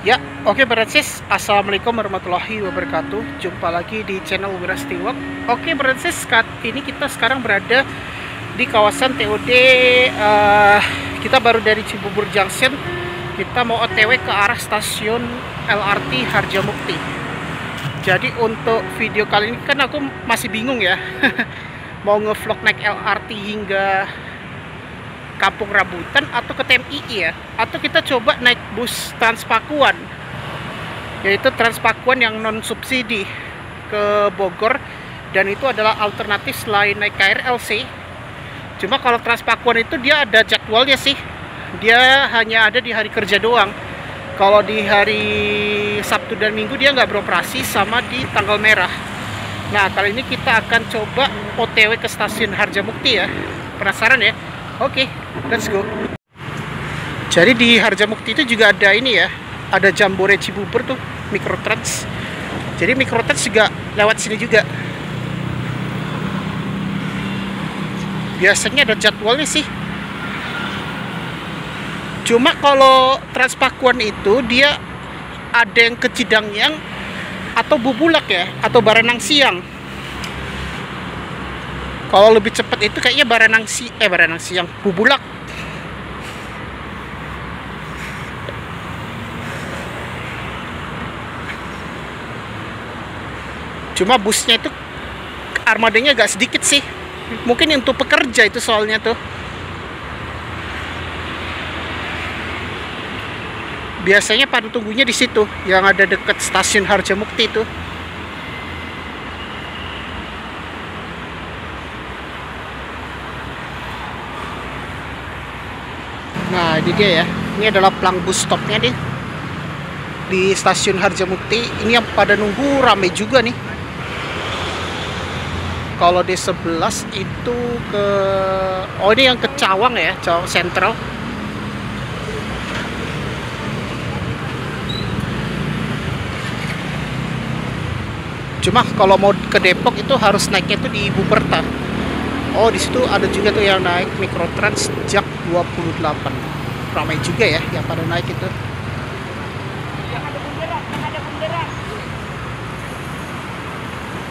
Ya, oke Beransis. Assalamualaikum warahmatullahi wabarakatuh. Jumpa lagi di channel Wiras Tiwak. Oke Beransis, saat ini kita sekarang berada di kawasan TOD. Kita baru dari Cibubur Junction. Kita mau OTW ke arah stasiun LRT Harjamukti. Jadi untuk video kali ini kan aku masih bingung ya. Mau ngevlog naik LRT hingga Kampung Rambutan atau ke TMII ya, atau kita coba naik bus Transpakuan, yaitu Transpakuan yang non subsidi ke Bogor, dan itu adalah alternatif selain naik KRL sih. Cuma kalau Transpakuan itu dia ada jadwalnya sih, dia hanya ada di hari kerja doang. Kalau di hari Sabtu dan Minggu dia nggak beroperasi, sama di tanggal merah. Nah kali ini kita akan coba OTW ke stasiun Harjamukti ya. Penasaran ya? Oke, let's go. Jadi di Harjamukti itu juga ada ini ya, ada Jambore Cibubur tuh, Mikrotrans. Jadi Mikrotrans juga lewat sini juga. Biasanya ada jadwalnya sih. Cuma kalau Transpakuan itu dia ada yang ke Cidangyang atau Bubulak ya, atau Baranang Siang. Kalau lebih cepat itu kayaknya Baranang Siang, Bubulak. Cuma busnya itu armadanya agak sedikit sih. Mungkin untuk pekerja itu soalnya tuh. Biasanya pada tunggunya di situ, yang ada dekat stasiun Harjamukti itu. Nah ini dia ya, ini adalah pelang bus stopnya nih di stasiun Harjamukti. Ini yang pada nunggu rame juga nih. Kalau di 11 itu ke, oh ini yang ke Cawang ya, Cawang Sentral. Cuma kalau mau ke Depok itu harus naiknya itu di Buperta. Oh di situ ada juga tuh yang naik Mikrotrans Jak 28. Ramai juga ya yang pada naik itu.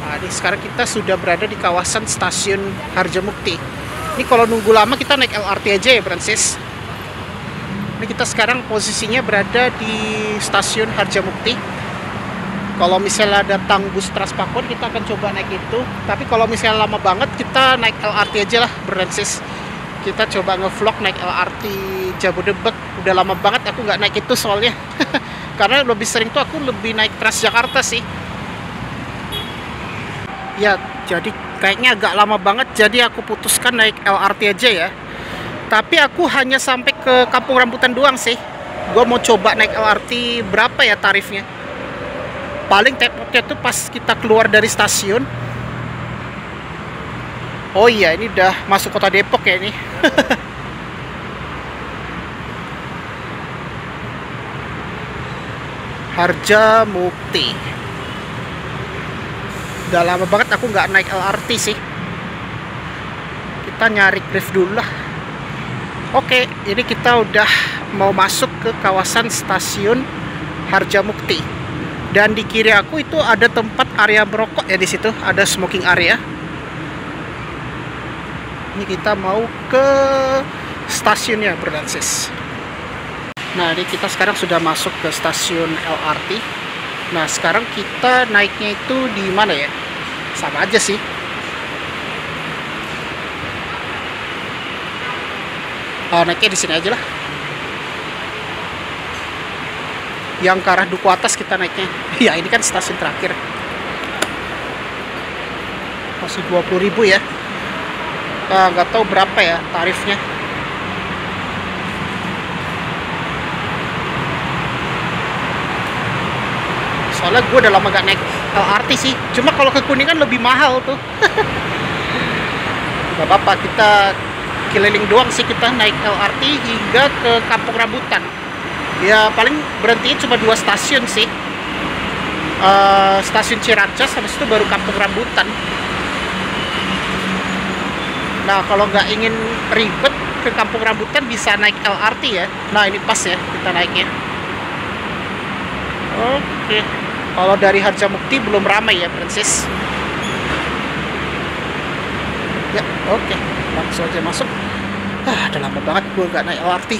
Nah, ini sekarang kita sudah berada di kawasan stasiun Harjamukti. Ini kalau nunggu lama kita naik LRT aja ya Francis. Ini kita sekarang posisinya berada di stasiun Harjamukti. Kalau misalnya datang bus Transpakuan kita akan coba naik itu. Tapi kalau misalnya lama banget kita naik LRT aja lah Francis. Kita coba ngevlog naik LRT Jabodebek. Udah lama banget aku nggak naik itu soalnya. Karena lebih sering tuh aku lebih naik Transjakarta sih. Ya, jadi kayaknya agak lama banget. Jadi aku putuskan naik LRT aja ya. Tapi aku hanya sampai ke Kampung Rambutan doang sih. Gue mau coba naik LRT berapa ya tarifnya. Paling tepoknya tuh pas kita keluar dari stasiun. Oh iya, ini udah masuk kota Depok ya ini. Harjamukti. Udah lama banget aku nggak naik LRT sih. Kita nyari Grab dulu lah. Oke, ini kita udah mau masuk ke kawasan stasiun Harjamukti. Dan di kiri aku itu ada tempat area merokok ya, di situ ada smoking area. Ini kita mau ke stasiunnya Francis. Nah, ini kita sekarang sudah masuk ke stasiun LRT. Nah, sekarang kita naiknya itu di mana ya? Sama aja sih. Naiknya di sini aja lah. Yang ke arah Duku Atas kita naiknya. Ya, ini kan stasiun terakhir. Masih 20.000 ya. Nggak tahu berapa ya tarifnya. Soalnya gue udah lama gak naik LRT sih. Cuma kalau ke Kuningan lebih mahal tuh. Gak apa-apa, kita keliling doang sih, kita naik LRT hingga ke Kampung Rambutan. Ya paling berhentinya cuma 2 stasiun sih. Stasiun Ciracas, habis itu baru Kampung Rambutan. Nah kalau nggak ingin ribet ke Kampung Rambutan bisa naik LRT ya. Nah ini pas ya kita naiknya. Oke, kalau dari Harjamukti belum ramai ya, Princess. Ya, oke, langsung aja masuk. Udah lama banget gue gak naik LRT.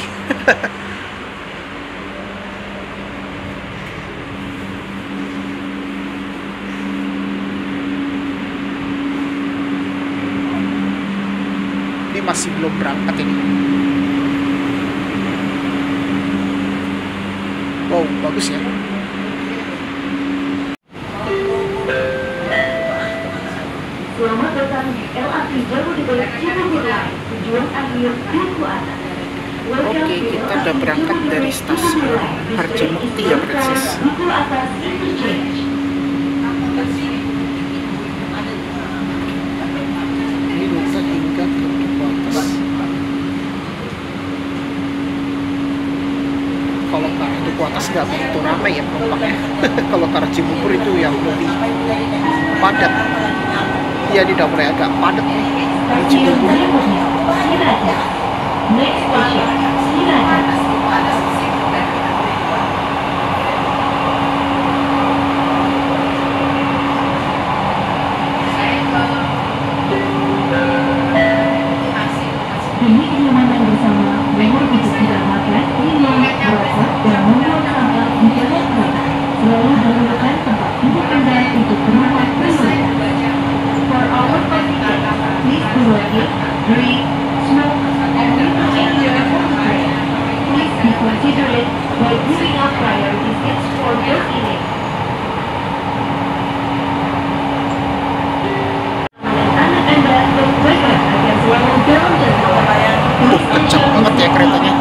Ini masih belum berangkat ini. Wow, bagus ya. Selamat datang di LRT Jabodebek Cibubur Line, tujuan akhir Duku Atas. Oke, kita udah berangkat dari stasiun Harjamukti ya, Princess. Duku Atas Interchange. Ini rute hingga ke Duku Atas. Kalau ke arah Duku Atas nggak begitu ramai ya penumpangnya. Kalau ke arah Cibubur itu yang lebih padat. Iya, di mulai agak padat nih di Cibubur. Next station, Sinaga. Demi kenyamanan bersama, mohon untuk tidak makan, minum, merokok, dan membuang sampah di dalam kereta. Selalu dahulukan tempat duduk Anda untuk penumpang berikutnya. For our passenger, please do not eat, drink, smoke, and interchange your phone tray. Please be considerate while giving up priority seats for your eating. Anak Anda berjaga agar selalu dalam jadwal. Kencang banget ya keretanya.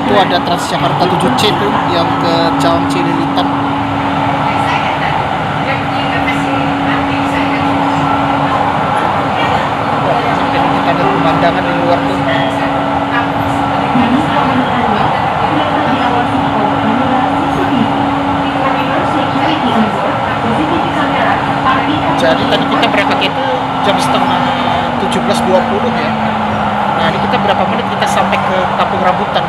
Itu ada Transjakarta 7C tuh yang ke Cawang Cililitan. Sampai kita ada pemandangan di luar tuh. Jadi tadi kita berangkat itu jam setengah 17.20 ya. Nah, ini kita berapa menit kita sampai ke Kampung Rambutan.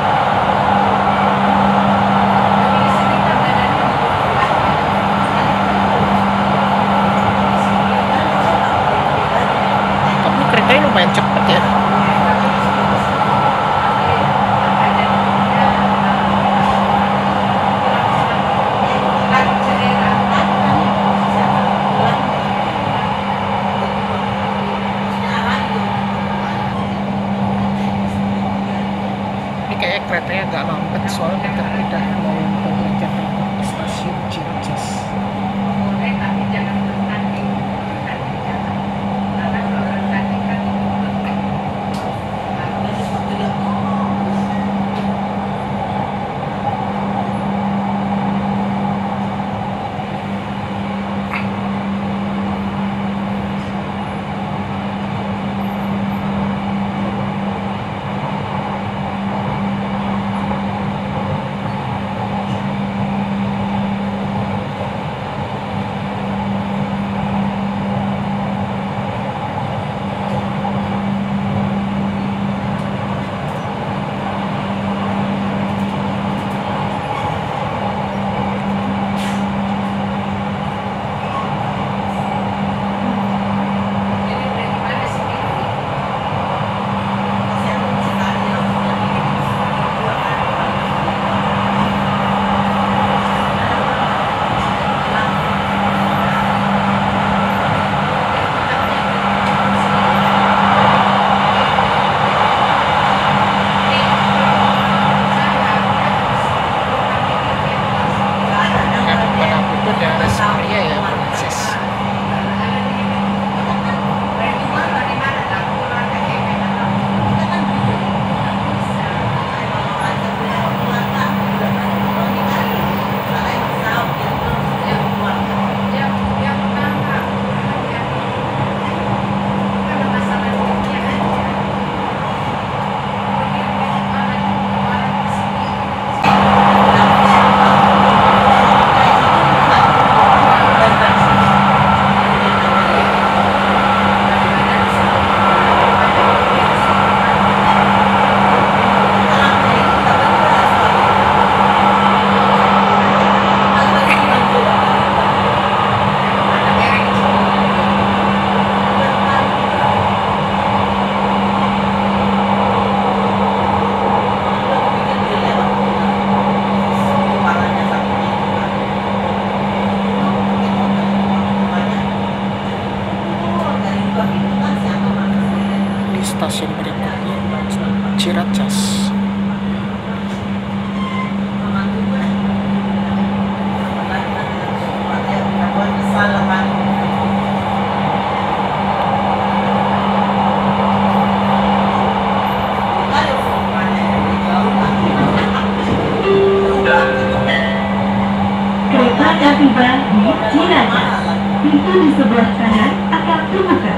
Anda tiba di Ciracas. Pintu di sebelah kanan akan terbuka.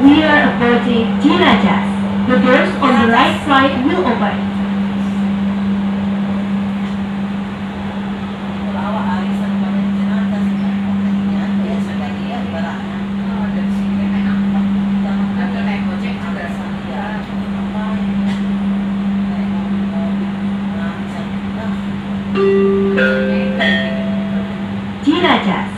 We are approaching Ciracas. The doors on the right side will open. Ciracas.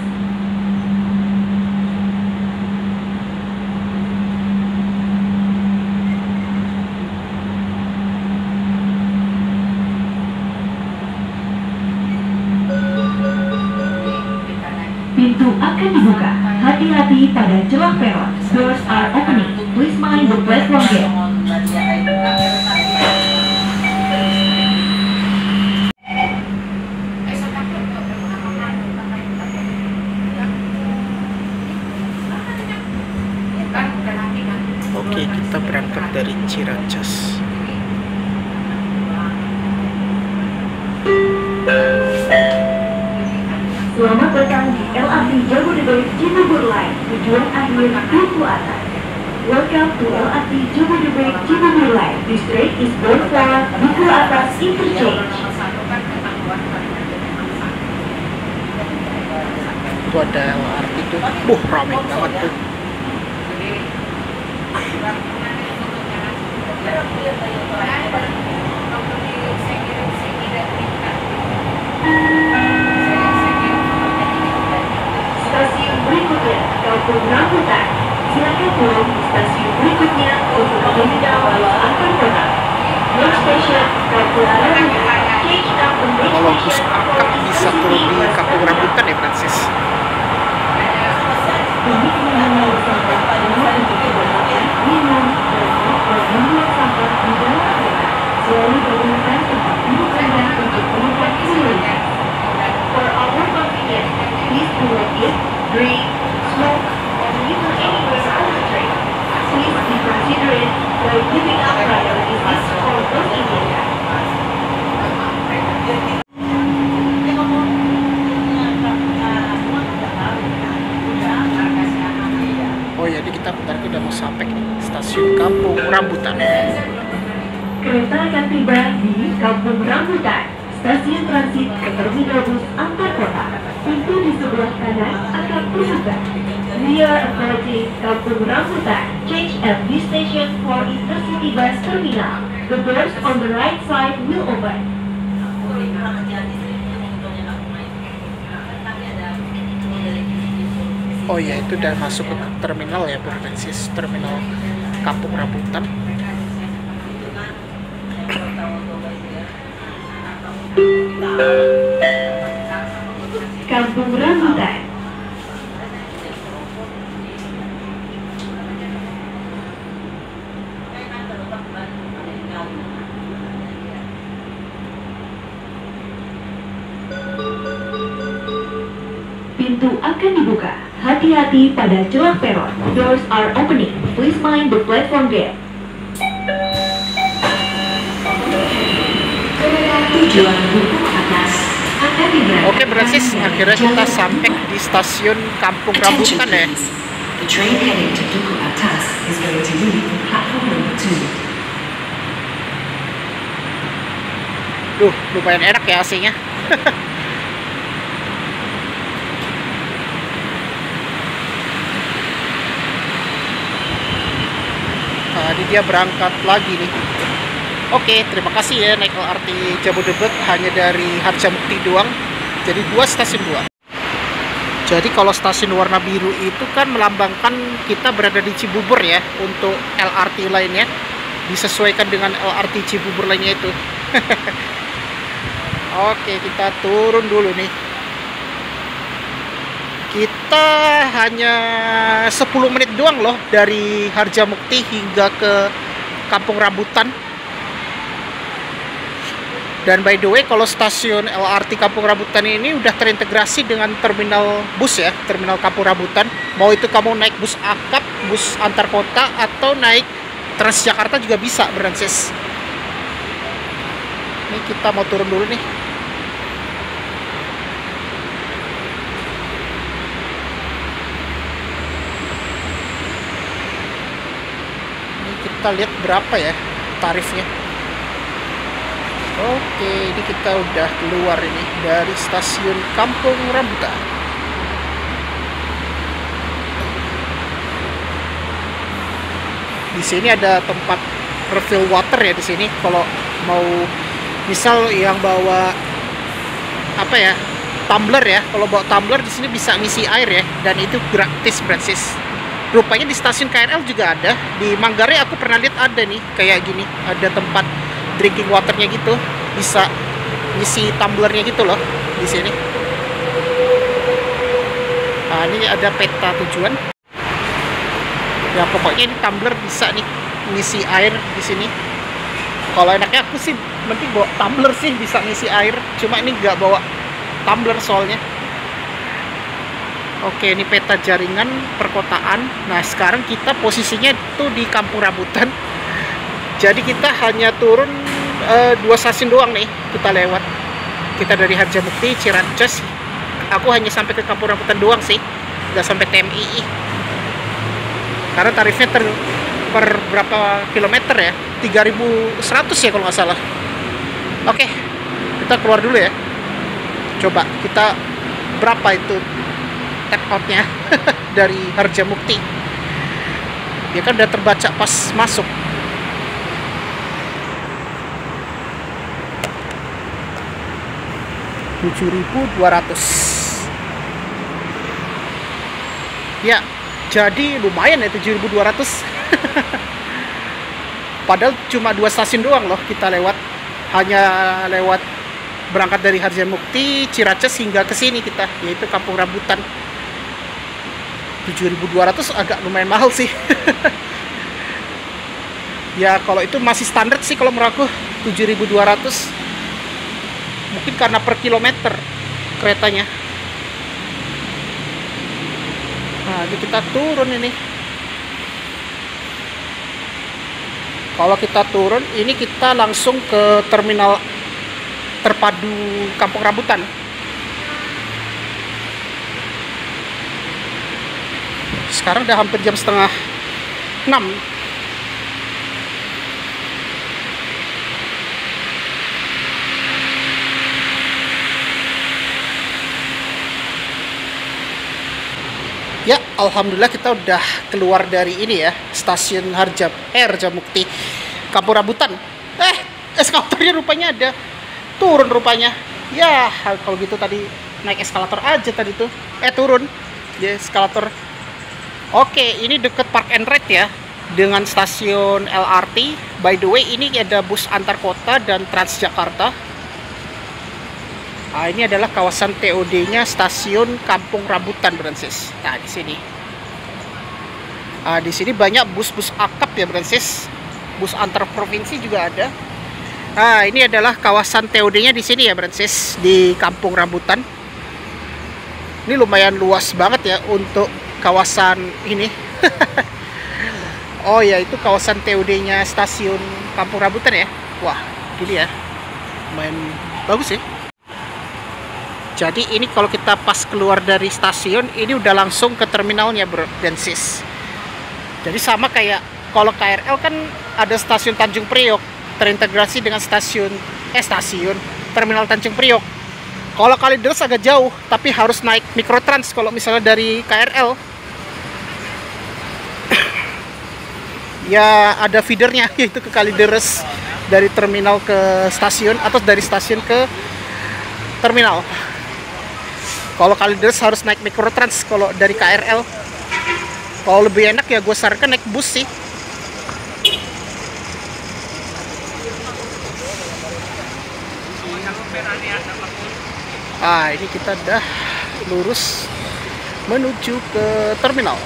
Pintu akan dibuka. Hati-hati pada celah peron. Doors are opening. Please mind the platform gate. Oke, kita berangkat dari Ciracas. Selamat datang di LRT Jabodebek Cibubur Line, tujuan akhir Duku Atas. Welcome to LRT Jabodebek Cibubur Line. This train is bound for Duku Atas Interchange. Itu ada LRT tuh, rame banget tuh. Stasiun berikutnya, Kampung Rambutan. Silakan turun di stasiun berikutnya untuk terminal bus antar kota. Next station, Kampung Rambutan. Change Kampung Kalau bus akap bisa turun di Kampung Rambutan ya, Francis? Selalu gunakan tempat duduk Anda untuk penumpang prioritas. For our convenience, please do not eat, drink, smoke, or litter anywhere on the train. Please be considerate while giving up priority seats for those in need. Oh ya, kita bentar udah mau sampai nih, stasiun Kampung Rambutan. Kereta akan tiba di Kampung Rambutan, stasiun transit ke terminal bus antar kota. Pintu di sebelah kanan akan terbuka. We are approaching Kampung Rambutan. Change at this station for intercity bus terminal. The doors on the right side will open. Oh ya, itu udah masuk ke terminal ya, Francis, terminal Kampung Rambutan. Kampung Rambutan. Pintu akan dibuka. Hati-hati pada celah peron. Doors are opening. Please mind the platform gate. Tujuan Duku Atas. Oke, berarti akhirnya kita sampai di stasiun Kampung Rambutan ya. The train heading to Duku Atas is going to leave platform number 2. Duh, lumayan enak ya AC-nya. Tadi dia berangkat lagi nih. Oke, terima kasih ya naik LRT Jabodebek hanya dari Harjamukti doang. Jadi 2 stasiun 2. Jadi kalau stasiun warna biru itu kan melambangkan kita berada di Cibubur ya. Untuk LRT lainnya disesuaikan dengan LRT Cibubur lainnya itu. Oke, kita turun dulu nih. Kita hanya 10 menit doang loh dari Harjamukti hingga ke Kampung Rambutan. Dan by the way, kalau stasiun LRT Kampung Rambutan ini udah terintegrasi dengan terminal bus ya, terminal Kampung Rambutan. Mau itu kamu naik bus akap, bus antar kota, atau naik Transjakarta juga bisa, Francis. Ini kita mau turun dulu nih. kita lihat berapa ya tarifnya. Oke, ini kita udah keluar ini dari stasiun Kampung Rambutan. Di sini ada tempat refill water ya di sini. Kalau mau misal yang bawa apa ya, tumbler ya, kalau bawa tumbler di sini bisa ngisi air ya, dan itu gratis Francis. Rupanya di stasiun KRL juga ada. Di Manggarai aku pernah lihat ada nih kayak gini, ada tempat drinking waternya gitu, bisa ngisi tumblernya gitu loh di sini. Nah, ini ada peta tujuan. Ya pokoknya ini tumbler bisa nih ngisi air di sini. Kalau enaknya aku sih mending bawa tumbler sih, bisa ngisi air. Cuma ini nggak bawa tumbler soalnya. Oke, ini peta jaringan perkotaan. Nah, sekarang kita posisinya itu di Kampung Rambutan. Jadi kita hanya turun 2 stasiun doang nih kita lewat. Kita dari Harjamukti, Ciracas. Aku hanya sampai ke Kampung Rambutan doang sih, nggak sampai TMII. Karena tarifnya per berapa kilometer ya? 3.100 ya kalau nggak salah. Oke, kita keluar dulu ya. Coba kita berapa itu tap outnya dari Harjamukti. Ya kan udah terbaca pas masuk. Rp7.200. Ya, jadi lumayan ya 7.200. Padahal cuma 2 stasiun doang loh kita lewat. Hanya lewat berangkat dari Harjamukti, Ciracas hingga ke sini kita, yaitu Kampung Rambutan. 7.200 agak lumayan mahal sih. Ya kalau itu masih standar sih kalau menurut aku 7.200. Mungkin karena per kilometer keretanya. Nah, ini kita turun ini. Kalau kita turun, ini kita langsung ke terminal terpadu Kampung Rambutan. Sekarang udah hampir jam setengah 6. Ya, alhamdulillah kita udah keluar dari ini ya, stasiun Harjamukti, Kampung Rambutan. Eskalatornya rupanya ada. Turun rupanya. Ya, kalau gitu tadi naik eskalator aja tadi tuh. Turun. Ya, eskalator. Oke, ini deket Park and Ride ya, dengan stasiun LRT. By the way, ini ada bus antar kota dan Transjakarta. Nah, ini adalah kawasan TOD-nya stasiun Kampung Rambutan, Francis. Nah, di sini. Di sini banyak bus-bus akap ya, Francis. Bus antar provinsi juga ada. Nah, ini adalah kawasan TOD-nya di sini ya, Francis, di Kampung Rambutan. Ini lumayan luas banget ya untuk kawasan ini. Oh ya, itu kawasan TOD-nya stasiun Kampung Rambutan ya. Wah, gini ya. Lumayan bagus ya. Jadi ini kalau kita pas keluar dari stasiun, ini udah langsung ke terminalnya, Francis. Jadi sama kayak kalau KRL kan ada stasiun Tanjung Priok, terintegrasi dengan stasiun terminal Tanjung Priok. Kalau Kalideres agak jauh, tapi harus naik mikrotrans kalau misalnya dari KRL. Ya ada feedernya, yaitu ke Kalideres dari terminal ke stasiun atau dari stasiun ke terminal. Kalau Kalideres harus naik mikrotrans kalau dari KRL. Kalau lebih enak ya gue sarankan naik bus sih. Ini kita udah lurus menuju ke terminal.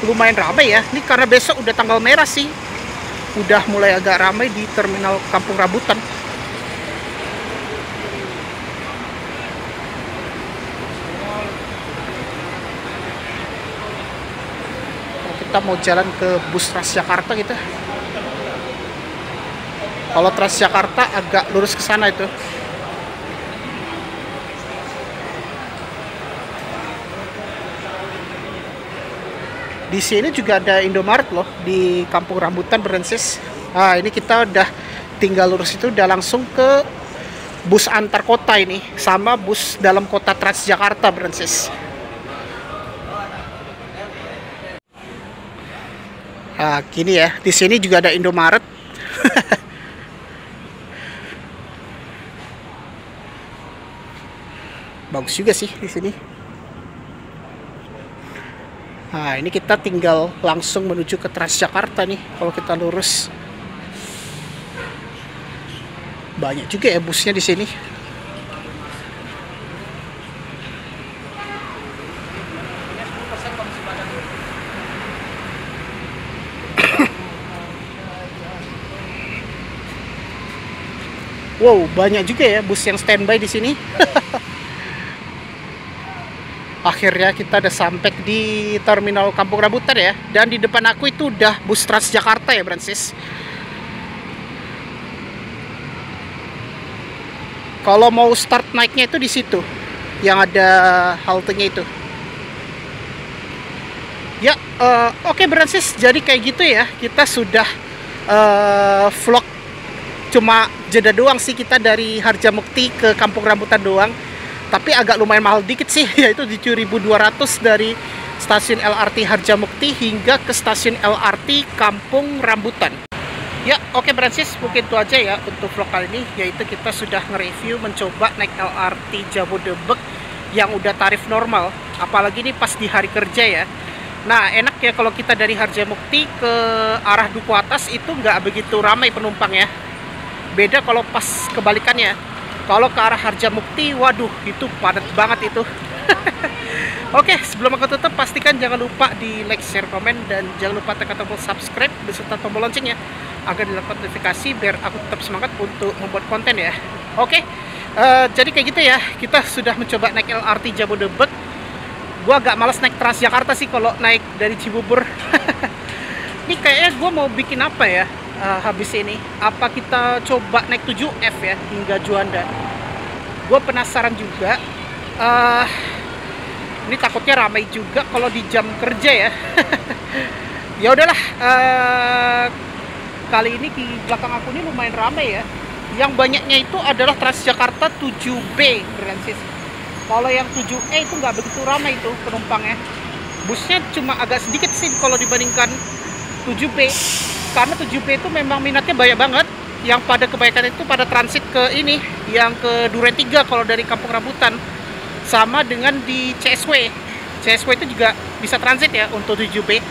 Lumayan ramai ya. Ini karena besok udah tanggal merah sih. Udah mulai agak ramai di terminal Kampung Rambutan. Kita mau jalan ke bus Transjakarta gitu. Kalau Transjakarta agak lurus ke sana itu. Di sini juga ada Indomaret loh di Kampung Rambutan Brensis. Nah, ini kita udah tinggal lurus itu udah langsung ke bus antar kota ini sama bus dalam kota Transjakarta Brensis. Nah, gini ya, di sini juga ada Indomaret. Bagus juga sih di sini. Nah, ini kita tinggal langsung menuju ke Transjakarta nih kalau kita lurus. Banyak juga ya busnya di sini. Wow, banyak juga ya bus yang standby di sini. Akhirnya kita udah sampai di terminal Kampung Rambutan ya. Dan di depan aku itu udah bus Transjakarta ya, Francis. Kalau mau start naiknya itu di situ, yang ada haltenya itu. Ya, oke Francis. Jadi kayak gitu ya. Kita sudah vlog cuma jeda doang sih, kita dari Harjamukti ke Kampung Rambutan doang. Tapi agak lumayan mahal dikit sih, yaitu 7.200 dari stasiun LRT Harjamukti hingga ke stasiun LRT Kampung Rambutan. Ya, oke Francis, mungkin itu aja ya untuk vlog kali ini, yaitu kita sudah nge-review mencoba naik LRT Jabodebek yang udah tarif normal, apalagi ini pas di hari kerja ya. Nah, enak ya kalau kita dari Harjamukti ke arah Duku Atas itu nggak begitu ramai penumpangnya. Beda kalau pas kebalikannya. Kalau ke arah Harjamukti, waduh, itu padat banget itu. Oke, sebelum aku tutup, pastikan jangan lupa di like, share, komen, dan jangan lupa tekan tombol subscribe beserta tombol loncengnya agar dilakukan notifikasi biar aku tetap semangat untuk membuat konten ya. Oke, jadi kayak gitu ya, kita sudah mencoba naik LRT Jabodebek. Gua agak malas naik Transjakarta sih kalau naik dari Cibubur. Ini kayaknya gue mau bikin apa ya? Habis ini apa kita coba naik 7F ya hingga Juanda. Gue penasaran juga. Ini takutnya ramai juga kalau di jam kerja ya. Ya udahlah, kali ini di belakang aku ini lumayan ramai ya. Yang banyaknya itu adalah Transjakarta 7B Francis. Kalau yang 7E itu nggak begitu ramai itu penumpangnya. Busnya cuma agak sedikit sih kalau dibandingkan 7B. Karena 7B itu memang minatnya banyak banget. Yang pada kebanyakan itu pada transit ke ini, yang ke Duren 3 kalau dari Kampung Rambutan. Sama dengan di CSW. CSW itu juga bisa transit ya untuk 7B.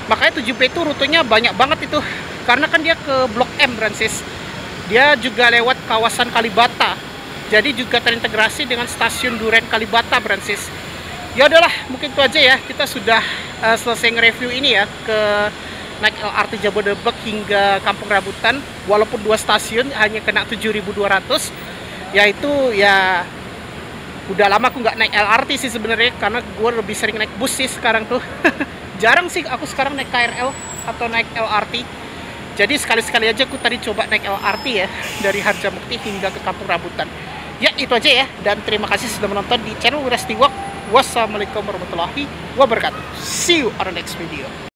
Makanya 7B itu rutenya banyak banget itu. Karena kan dia ke Blok M, Francis. Dia juga lewat kawasan Kalibata. Jadi juga terintegrasi dengan stasiun Duren Kalibata, Francis. Ya udahlah, mungkin itu aja ya. Kita sudah selesai nge-review ini ya ke naik LRT Jabodebek hingga Kampung Rambutan. Walaupun 2 stasiun hanya kena 7.200. Yaitu ya udah lama aku nggak naik LRT sih sebenarnya, karena gue lebih sering naik bus sih sekarang tuh. Jarang sih aku sekarang naik KRL atau naik LRT. Jadi sekali-sekali aja aku tadi coba naik LRT ya dari Harjamukti hingga ke Kampung Rambutan. Ya itu aja ya, dan terima kasih sudah menonton di channel Wirasti Walk. Wassalamualaikum warahmatullahi wabarakatuh. See you on the next video.